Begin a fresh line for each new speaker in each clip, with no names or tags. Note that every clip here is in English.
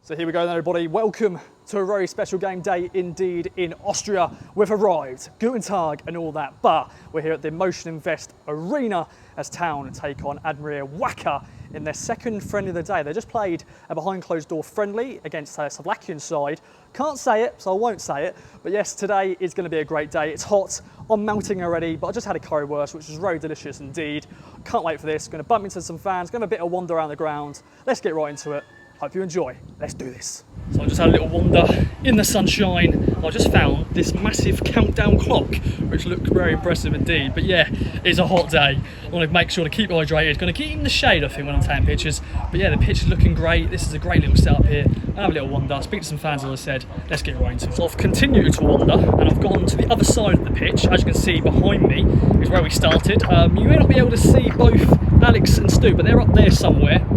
So here we go then, everybody. Welcome to a very special game day indeed in Austria. We've arrived, Guten Tag and all that, but we're here at the Emotion Invest Arena as Town take on Admira Wacker in their second friendly of the day. They just played a behind closed door friendly against a Slovakian side. Can't say it, so I won't say it, but yes, today is going to be a great day. It's hot, I'm melting already, but I just had a currywurst, which was very delicious indeed. Can't wait for this. Going to bump into some fans, going to have a bit of wander around the ground. Let's get right into it. Hope you enjoy. Let's do this. So I just had a little wander in the sunshine. I just found this massive countdown clock, which looked very impressive indeed. But yeah, it's a hot day. I want to make sure to keep hydrated. Going to keep in the shade, I think, when I'm taking pictures. But yeah, the pitch is looking great. This is a great little setup here. I'll have a little wander, speak to some fans, as I said. Let's get right into it. So I've continued to wander, and I've gone to the other side of the pitch. As you can see behind me is where we started. You may not be able to see both Alex and Stu, but they're up there somewhere.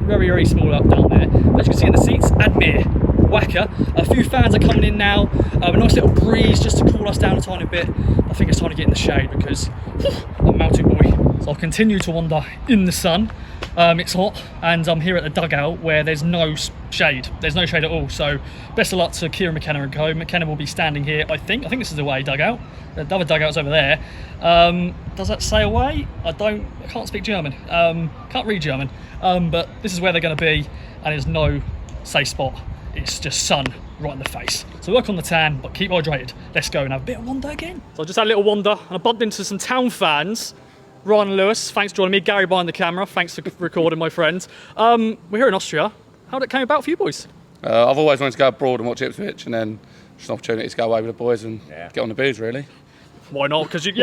Very, very small up down there. As you can see in the seats, Admira Wacker. A few fans are coming in now. A nice little breeze just to cool us down a tiny bit. I think it's time to get in the shade because I'm melting, boy. So I'll continue to wander in the sun. It's hot, and I'm here at the dugout where there's no shade. There's no shade at all. So best of luck to Kieran McKenna and co. McKenna will be standing here, I think. I think this is the away dugout. The other dugout's over there. Does that say away? I can't speak German. Can't read German. But this is where they're going to be, and there's no safe spot. It's just sun right in the face. So work on the tan, but keep hydrated. Let's go and have a bit of wander again. So I just had a little wander, and I bumped into some Town fans. Ryan and Lewis, thanks for joining me. Gary behind the camera, thanks for recording, my friend. We're here in Austria. How did it come about for you boys?
I've always wanted to go abroad and watch Ipswich, and then just an opportunity to go away with the boys and get on the booze, really.
Why not? Because you're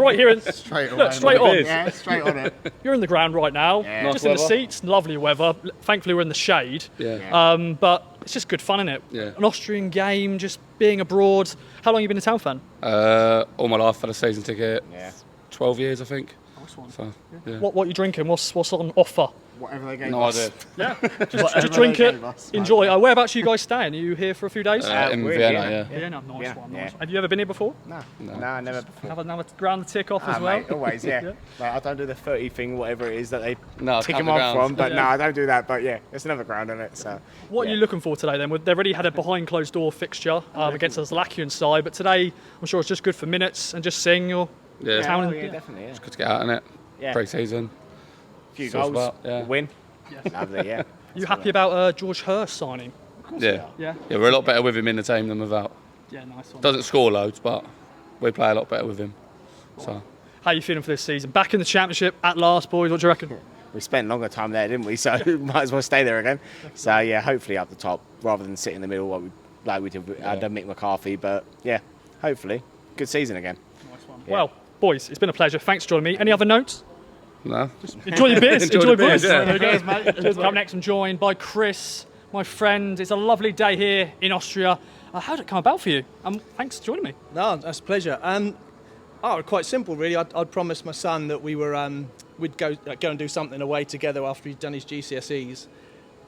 right here.
Straight
on.
Yeah, straight on it.
You're in the ground right now,
Yeah.
just
Nice
in the
weather.
seats, lovely weather. Thankfully we're in the shade.
Yeah.
But it's just good fun, isn't it?
Yeah.
An Austrian game, just being abroad. How long have you been a Town fan?
All my life, had a season ticket.
Yeah.
12 years, I think.
Nice one.
So, yeah.
What are you drinking? What's on offer?
Whatever they gave
No
us.
idea.
Yeah, just drink it, enjoy it. Whereabouts are you guys staying? Are you here for a few days?
In
we're
Vienna,
here.
yeah.
Yeah, no, nice
Yeah,
one.
yeah.
Nice. Have you ever been here before?
No,
No.
never before.
Have another ground to tick off as well?
Mate, always, yeah.
Yeah.
Like, I don't do the 30 thing, whatever it is that they
No,
tick
count
them
the
off
grounds.
from, but
Yeah.
no, I don't do that. But yeah, it's another ground on it. So.
What are you looking for today then? They've already had a behind closed door fixture against the Slovakian side, but today I'm sure it's just good for minutes and just seeing your
Yeah.
Town
Oh,
and-
yeah, definitely. Yeah.
Good to get out in it.
Yeah.
Pre-season.
Few
Sort of
goals,
about, yeah.
win.
Yes.
Lovely, yeah.
You happy about George Hurst signing?
Yeah.
Yeah.
Yeah, we're a lot better with him in the team than without.
Yeah, nice one.
Doesn't score loads, but we play a lot better with him. So,
How are you feeling for this season? Back in the Championship at last, boys. What do you reckon?
We spent longer time there, didn't we? So might as well stay there again. So yeah, hopefully up the top rather than sit in the middle like we did with Mick McCarthy. But yeah, hopefully good season again.
Nice one.
Yeah.
Well, boys, it's been a pleasure. Thanks for joining me. Any other notes?
no.
Enjoy your beers.
Enjoy the beers,
beers.
yeah.
There you go, mate. Cheers, mate. Up next, I'm joined by Chris, my friend. It's a lovely day here in Austria. How did it come about for you? Thanks for joining me.
No, that's a pleasure. Quite simple, really. I'd promised my son that we were we'd go and do something away together after he'd done his GCSEs,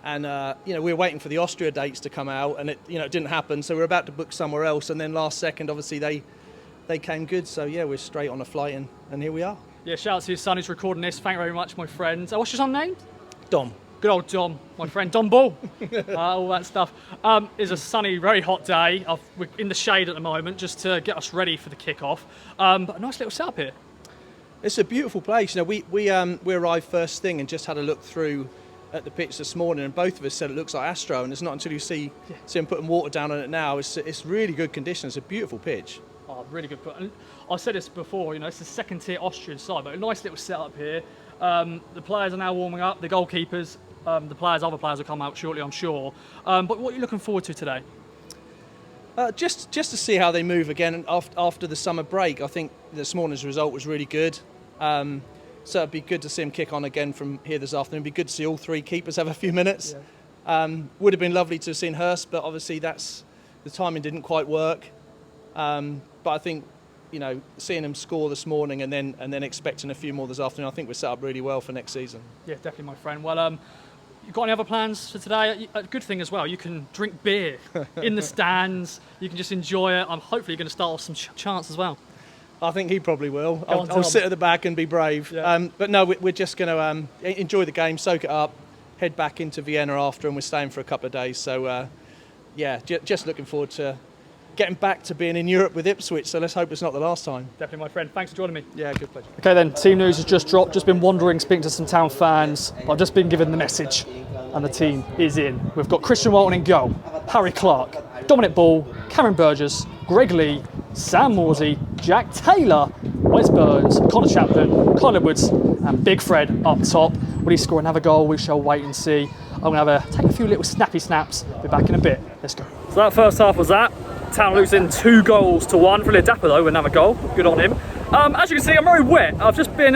and we were waiting for the Austria dates to come out, and it didn't happen. So we were about to book somewhere else, and then last second, obviously they came good. So yeah, we're straight on a flight, and here we are.
Yeah, shout out to your son who's recording this. Thank you very much, my friend. What's your son's name?
Dom.
Good old Dom, my friend. Dom Ball. All that stuff. It's a sunny, very hot day. We're in the shade at the moment just to get us ready for the kick-off. But a nice little setup here.
It's a beautiful place. We arrived first thing and just had a look through at the pitch this morning, and both of us said it looks like Astro, and it's not until you see him putting water down on it now. It's really good condition. It's a beautiful pitch.
Oh, really good. And I've said this before, it's a second-tier Austrian side, but a nice little setup here. The players are now warming up, the goalkeepers. Other players will come out shortly, I'm sure. But what are you looking forward to today?
Just to see how they move again after the summer break. I think this morning's result was really good. So it'd be good to see him kick on again from here this afternoon. It'd be good to see all three keepers have a few minutes.
Yeah.
Would have been lovely to have seen Hurst, but obviously the timing didn't quite work. But I think, seeing him score this morning and then expecting a few more this afternoon, I think we're set up really well for next season.
Yeah, definitely, my friend. Well, you got any other plans for today? A good thing as well, you can drink beer in the stands. You can just enjoy it. I'm hopefully going to start off some chants as well.
I think he probably will.
on,
I'll
Tom.
sit at the back and be brave.
Yeah.
But no, we're just going to enjoy the game, soak it up, head back into Vienna after, and we're staying for a couple of days. So, just looking forward to getting back to being in Europe with Ipswich. So let's hope it's not the last time.
Definitely, my friend. Thanks for joining me.
Yeah, good pleasure.
Okay then, team news has just dropped. Just been wandering, speaking to some Town fans. I've just been given the message, and the team is in. We've got Christian Walton in goal, Harry Clark, Dominic Ball, Cameron Burgess, Greg Lee, Sam Morsey, Jack Taylor, Wes Burns, Connor Chaplin, Kyle Edwards, and Big Fred up top. Will he score another goal? We shall wait and see. I'm going to take a few little snappy snaps. Be back in a bit. Let's go. So that first half was that. Town losing 2 goals to 1. Really dapper though with another goal. Good on him. As you can see, I'm very wet. I've just been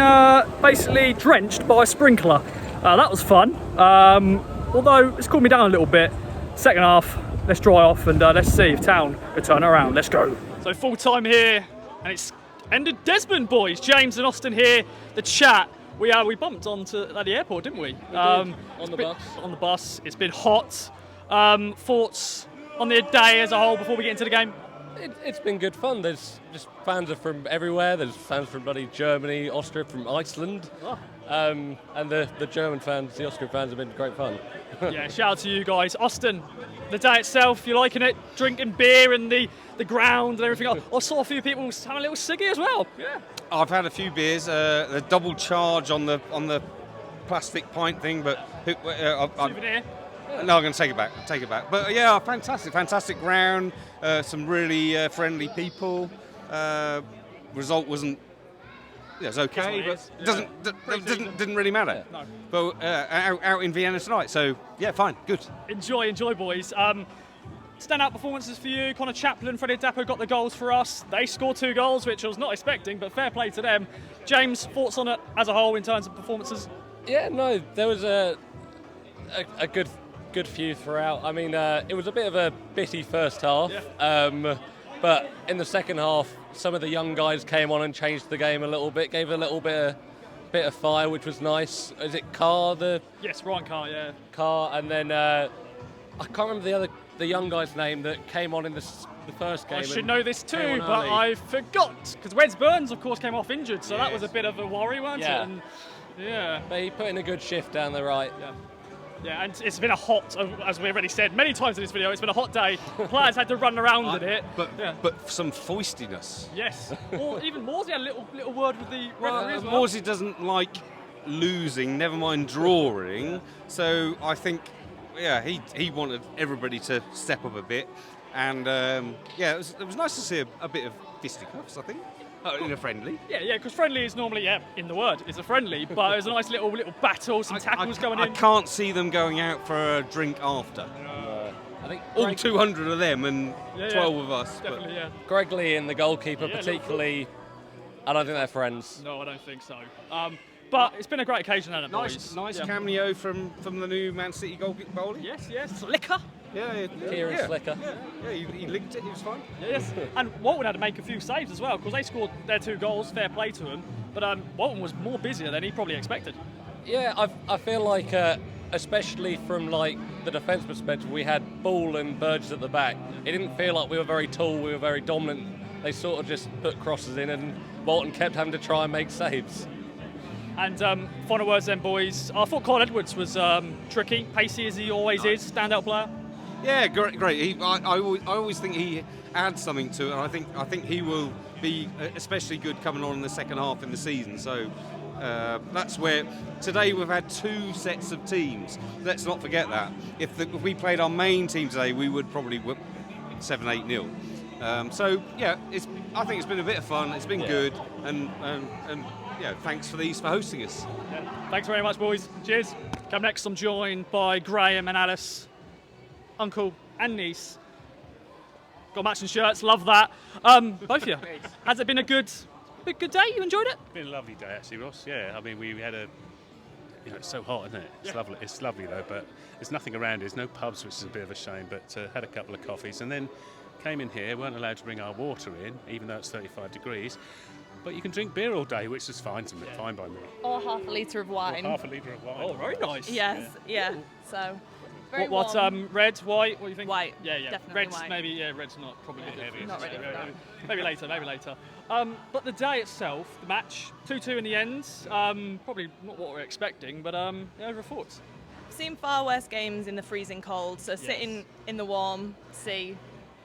basically drenched by a sprinkler. That was fun. Although it's cooled me down a little bit. Second half, let's dry off and let's see if Town can turn around. Let's go. So full time here, and it's ended Desmond, boys. James and Austin here. The chat. We bumped onto at the airport, didn't we?
On the bus.
On the bus. It's been hot. Thoughts on the day as a whole before we get into the game?
It's been good fun. There's just fans are from everywhere. There's fans from bloody Germany, Austria, from Iceland.
Oh.
And the German fans, the Austrian fans have been great fun.
Yeah, shout out to you guys. Austin, the day itself, you liking it? Drinking beer and the ground and everything else. I saw a few people having a little ciggy as well. Yeah.
I've had a few beers, the double charge on the plastic pint thing, but
Souvenir.
no, I'm going to take it back. But yeah, fantastic round, some really friendly people. Result wasn't. Yeah, it was okay, but didn't really matter.
No.
But out in Vienna tonight, so yeah, fine, good.
Enjoy, boys. Standout performances for you. Connor Chaplin, Freddie Dapo got the goals for us. They scored 2 goals, which I was not expecting, but fair play to them. James, thoughts on it as a whole in terms of performances?
Yeah, no, there was a good few throughout. I mean, it was a bit of a bitty first half, but in the second half, some of the young guys came on and changed the game a little bit, gave a little bit of fire, which was nice. Is it Carr?
Yes, Ryan Carr, yeah.
Carr, and then I can't remember the young guy's name that came on in the first game.
I should know this too,
came on
but
early.
I forgot because Wes Burns, of course, came off injured, so that was a bit of a worry, wasn't
Yeah.
it? And, yeah.
But he put in a good shift down the right.
Yeah, and it's been a hot, as we already said many times in this video, it's been a hot day. Players had to run around in it.
But some foistiness.
Yes. Or even Morsey had a little word with the referee as well.
Morsey doesn't like losing, never mind drawing. So I think, he wanted everybody to step up a bit, and it was nice to see a bit of fisticuffs, I think, in a friendly.
Yeah, because friendly is normally, in the word, it's a friendly, but it was a nice little battle, some tackles going in.
I can't see them going out for a drink after.
I think
All 200 of them and 12 of us.
Definitely, yeah.
Greg Lee and the goalkeeper,
Yeah,
particularly, I don't think they're friends.
No, I don't think so. But it's been a great occasion, hasn't it, boys?
Nice
Yeah.
cameo from the new Man City goalie.
Yes. Liquor.
Yeah.
Kieran Slicker.
Yeah, he linked it, he was fine.
Yes. And Walton had to make a few saves as well, because they scored their 2 goals, fair play to them. But Walton was more busier than he probably expected.
Yeah, I feel like, especially from like the defence perspective, we had Ball and Burgess at the back. It didn't feel like we were very tall, we were very dominant. They sort of just put crosses in, and Walton kept having to try and make saves.
And final words then, boys. I thought Kyle Edwards was tricky, pacey as he always is, standout player.
Yeah, great. I always think he adds something to it, and I think he will be especially good coming on in the second half in the season. So that's where today we've had 2 sets of teams. Let's not forget that. If we played our main team today, we would probably whip 7-8-0. I think it's been a bit of fun. It's been good, and thanks for hosting us.
Yeah. Thanks very much, boys. Cheers. Come next, I'm joined by Graham and Alice, uncle and niece. Got matching shirts, love that. Both of you. Has it been a good day? You enjoyed it?
It's been a lovely day actually, Ross. Yeah, I mean we had it's so hot, isn't it? It's lovely. It's lovely though, but there's nothing around. There's no pubs, which is a bit of a shame. But had a couple of coffees and then came in here. Weren't allowed to bring our water in, even though it's 35 degrees. But you can drink beer all day, which is fine to me, fine by me.
Or half a litre of wine.
Or half a litre of wine.
Oh, very nice.
Yes, yeah. So, very
what
warm.
red, white, what do you think?
White.
Yeah.
Definitely
Red's
white.
maybe, red's not probably good.
heavy,
Not ready for that.
Maybe later. But the day itself, the match, 2-2 in the end, probably not what we're expecting, but over thoughts.
seen far worse games in the freezing cold, so sitting in the warm sea,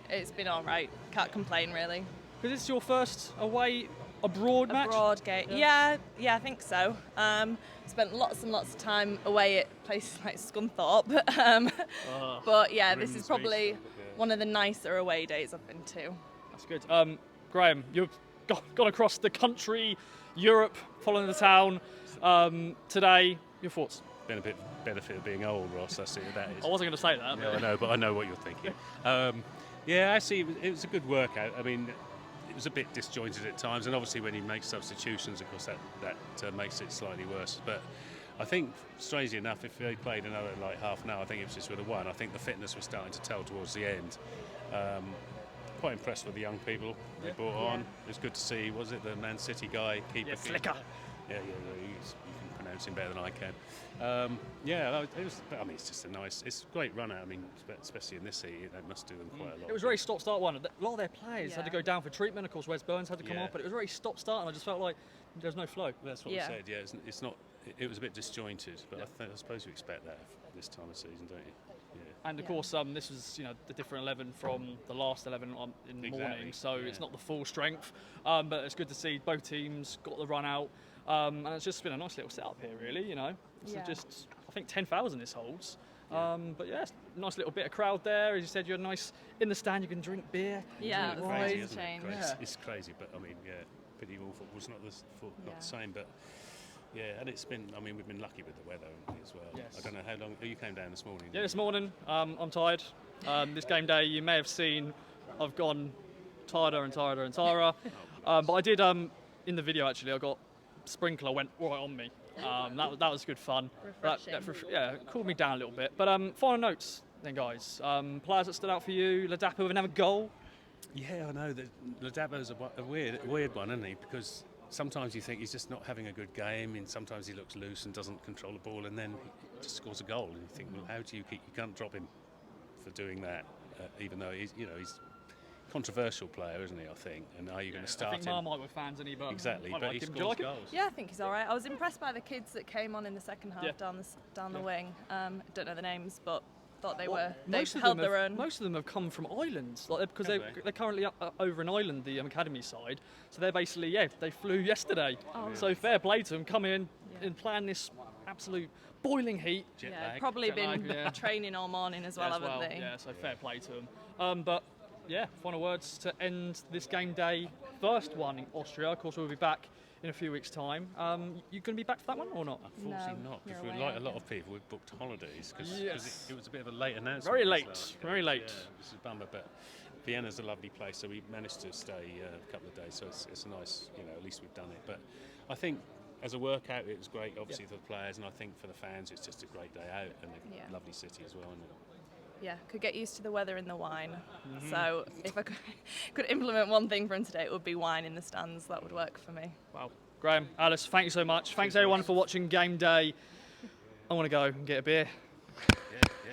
it's been all right. Can't complain, really.
Because it's your first away abroad match?
Abroad game. Yeah, I think so. Spent lots and lots of time away at places like Scunthorpe. But yeah, this is probably one of the nicer away days I've been to.
That's good. Graham, you've gone across the country, Europe, following the town today. Your thoughts?
Been a bit benefit of being old, Ross. I see what that is.
I wasn't going to say that.
Yeah, I know, but I know what you're thinking. Yeah, actually, it was a good workout. I mean, it was a bit disjointed at times, and obviously when you make substitutions, of course, that makes it slightly worse. But I think, strangely enough, if they played another like half an hour, I think Ipswich would have won. I think the fitness was starting to tell towards the end. Quite impressed with the young people they brought on. It was good to see. Was it the Man City guy, keeper?
Yeah, Flicker.
Yeah, you can pronounce him better than I can. It was. I mean, it's just it's a great run out. I mean, especially in this heat, that must do them quite a lot.
It was a very stop-start one. A lot of their players had to go down for treatment. Of course, Wes Burns had to come off, but it was very stop-start, and I just felt like there's no flow.
That's what we said. Yeah, it's not. It was a bit disjointed, but I suppose you expect that this time of season, don't you? Yeah.
And of course, this was the different 11 from the last 11 in the morning, so it's not the full strength. But it's good to see both teams got the run out, and it's just been a nice little setup here, really. So just I think 10,000 this holds. But yeah, nice little bit of crowd there. As you said, you're nice in the stand. You can drink beer.
Yeah,
drink
it's
wine.
crazy, change.
It's crazy, but I mean, pretty awful. It's not the same, but. Yeah, and it's been. I mean, we've been lucky with the weather as well.
Yes.
I don't know how long. You came down this morning.
Yeah, this morning. I'm tired. This game day, you may have seen, I've gone tireder and tireder and tirer. But I did in the video actually. I got sprinkler went right on me. That was good fun.
Refreshing.
It cooled me down a little bit. But final notes then, guys. Players that stood out for you. Ladapo with another goal.
Yeah, I know that Ladapo's a weird one, isn't he? Because sometimes you think he's just not having a good game, and sometimes he looks loose and doesn't control the ball, and then he just scores a goal. And you think, well, how do you can't drop him for doing that, even though he's a controversial player, isn't he? I think. And are you going to start him?
I think Marmite were fans, isn't he? But
exactly,
but
he
scores
scores goals.
Yeah, I think he's all right. I was impressed by the kids that came on in the second half down the wing. Don't know the names, but thought they've held their own.
Most of them have come from Ireland, because they're currently over in Ireland, the academy side. So they're basically they flew yesterday. So fair play to them, come in and plan this absolute boiling heat.
Probably been training all morning as well, haven't they?
Yeah, so fair play to them. But yeah, final words to end this game day. First one in Austria. Of course, we'll be back in a few weeks' time. You going to be back for that one or not?
Unfortunately not, because like a lot of people, we've booked holidays because it was a bit of a late announcement.
Very late.
Yeah, this is a bummer, but Vienna's a lovely place, so we managed to stay a couple of days, so it's a nice, at least we've done it. But I think as a workout, it was great, obviously for the players, and I think for the fans, it's just a great day out and a lovely city as well, isn't it?
Yeah, could get used to the weather and the wine. So if I could implement one thing from today, it would be wine in the stands. That would work for me.
Wow. Graham, Alice, thank you so much. Thanks everyone for watching Game Day. I want to go and get a beer.
Yeah.